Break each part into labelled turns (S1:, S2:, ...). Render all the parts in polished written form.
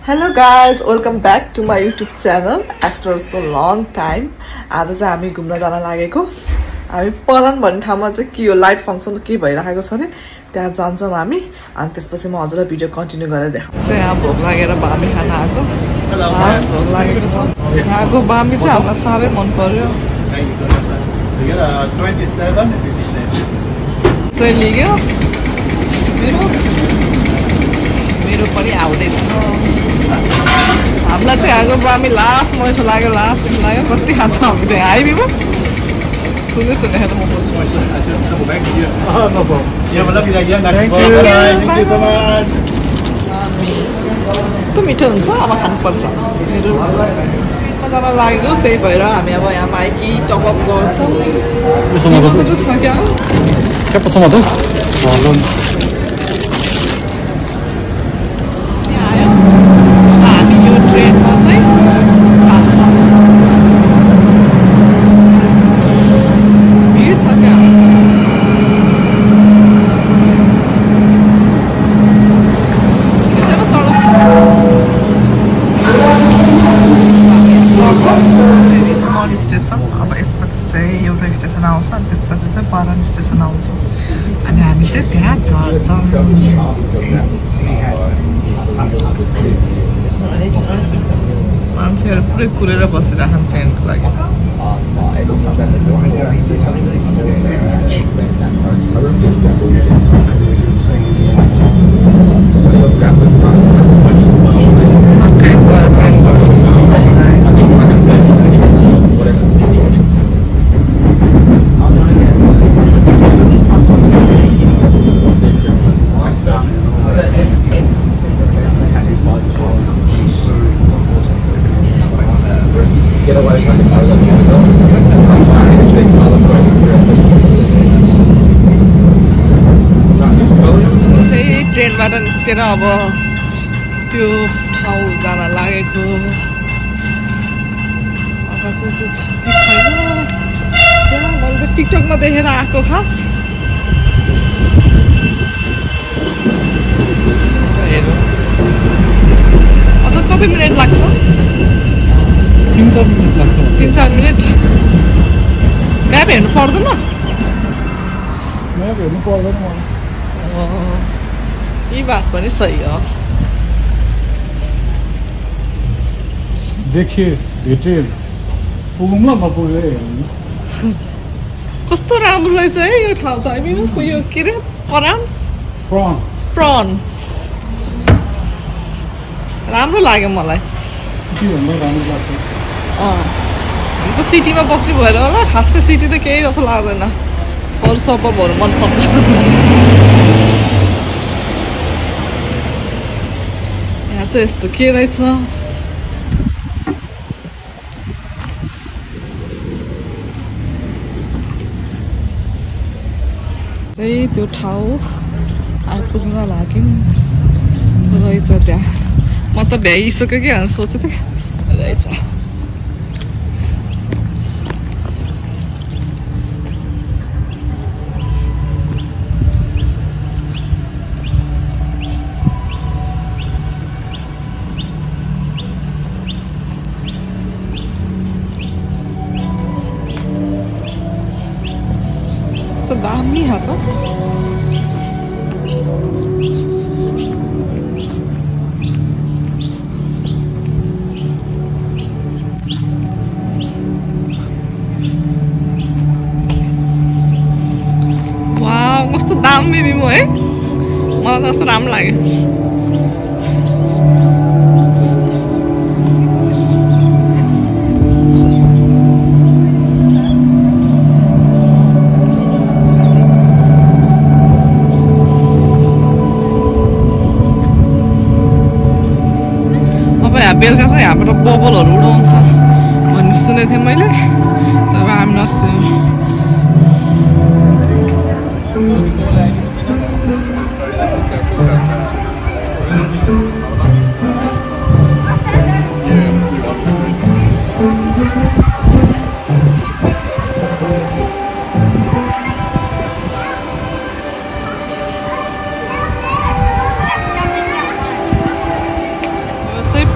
S1: Hello guys, welcome back to my YouTube channel after so long time. आज चाहिँ हामी घुम्न जान लागेको हामी परन भन्ने ठाउँमा चाहिँ के यो लाइट फंक्सन के भइराखेको छ रे त्यहाँ जान्छौं हामी अनि त्यसपछि म हजुरलाई भिडियो कन्टिन्यू गरेर देखाउँछु। चाहिँ यहाँ भोक लागेर बामी खान आको लास्ट भोक लागेको छ। यहाँको बामी चाहिँ हामीलाई साह्रै मन पर्यो। चाहिँ लिग्यो मेरो पनि आउँदैछ। हामीलाई चाहिँ आगो बामी लास्ट मैठो लाग्यो लास्ट लाग्यो कति खान्छ हामी त्यहाँ आइदिनु सुन्दै सुनेर म कस्तो मिठो हुन्छ अब खानुपर्छ मेरो जान लाग्यो त्यही भएर हामी अब यहाँ माइकी टपअप गर्छौँ। छ क्या पारण स्टेसन आउँछ अनि हामी चाहिँ त्यहाँ झर्छौँ। मान्छेहरू पुरै कुरेर बसिरहेछन् ट्रेनको लागि। ट्रेनबाट निस्केर अब त्यो ठाउँ जान लागेको। अब चाहिँ त्यो छ कि छैन त्यहाँ मैले त टिकटकमा देखेर आएको खास। अब हेरौँ अझ कति मिनट लाग्छ?
S2: 3-4 मिनट लाग्छ।
S1: 3-4 मिनट। म्याप हेर्नु पर्दैन?
S2: म्याप हेर्नु पर्दैन।
S1: यी बात पनि सही हो।
S2: देखे भेटे पुगौँला नपुगे
S1: कस्तो राम्रो रहेछ है यो ठाउँ त। हामी यो के अरे प्रन राम्रो लाग्यो मलाई।
S2: सिटीभन्दा राम्रो लाग्छ।
S1: त सिटीमा बस्नु भएर होला खासै सिटी त केही जस्तो लाग्दैन। अरू सबहरू मनपर्छ। यहाँ चाहिँ यस्तो के रहेछ चाहिँ त्यो ठाउँ आइपुग्न लाग्यौँ रहेछ त्यहाँ। म त भ्याइसक्यो कि सोचेको थिएँ रहेछ। दामी हातो वाउ कस्तो दामी बिमो है। मलाई त कस्तो राम्रो लाग्यो। बेलुका चाहिँ यहाँबाट बबलहरू उडाउँछ भन्ने सुनेको थिएँ मैले तर हामी नसु।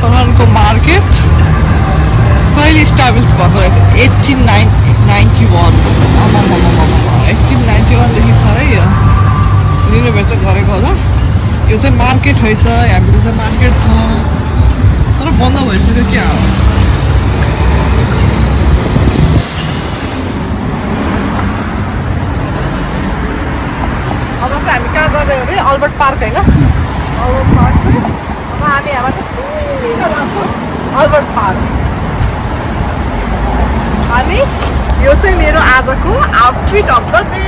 S1: परानको मार्केट कहिले इस्टाब्लिस भएको रहेछ 1891 1891 देखि छ है यो रिनोभेट त गरेको होला यो चाहिँ मार्केट रहेछ यहाँभित्र चाहिँ मार्केट छ तर बन्द भइसक्यो क्या हो अब चाहिँ हामी कहाँ जाँदै हो अरे अल्बर्ट पार्क होइन अल्बर्ट पार्क चाहिँ अब हामी यहाँबाट सिधा जान्छौँ अल्बर्ट पार्क अनि यो चाहिँ मेरो आजको आउटफिट अफ द डे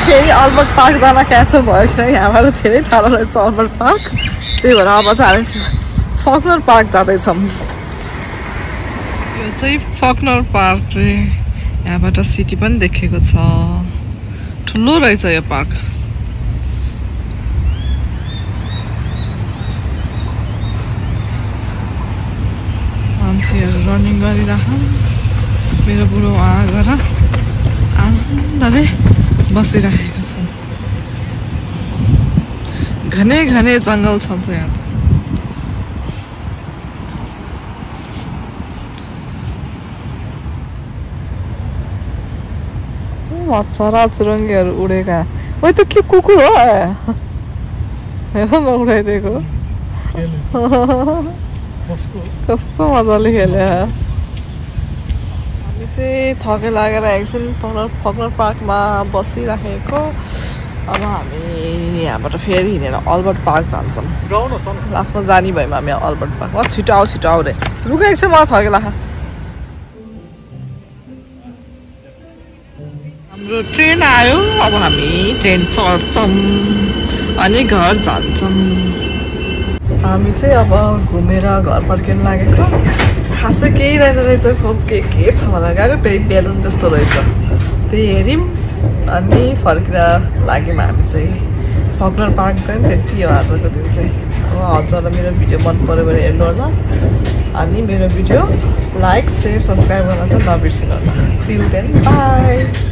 S1: फेरि अल्बर्ट पार्क जान क्यान्सल भयो किन यहाँबाट धेरै टाढो रहेछ अल्बर्ट पार्क त्यही भएर अब चाहिँ हामी फकनर पार्क जाँदैछौँ यो चाहिँ फकनर पार्क रे यहाँबाट सिटी पनि देखेको छ ठुलो रहेछ यो पार्क मान्छेहरू रनिङ गरिराखन् मेरो बुढो वहाँ गएर आनन्दले बसिरहेको छ घने घने जङ्गल छ त यहाँ चरा चुरुङ्गीहरू उडेका ओ त्यो के कुकुर हो हेर न उडाइदिएको कस्तो मजाले खेल्यो हामी चाहिँ थके लागेर एकछिन फकनर पार्कमा बसिराखेको अब हामी यहाँबाट फेरि हिँडेर अल्बर्ट पार्क जान्छौँ लास्टमा जाने भएमा हामी अल्बर्ट पार्क छिटो आऊ रे रुख एकछिन मलाई थके लाग हाम्रो ट्रेन आयो अब हामी ट्रेन चढ्छौँ अनि घर जान्छौँ हामी चाहिँ अब घुमेर घर फर्किन लागेको खासै केही रहेन रहेछ खोप के छ भनेर गएको त्यही बेलुन जस्तो रहेछ त्यही हेऱ्यौँ अनि फर्केर लाग्यौँ हामी चाहिँ फकनर पार्क गयौँ त्यति हो आजको दिन चाहिँ अब हजुरलाई मेरो भिडियो मन पऱ्यो भने हेर्नु होला अनि मेरो भिडियो लाइक सेयर सब्सक्राइब गर्न चाहिँ नबिर्सिनु होला टिल देन बाई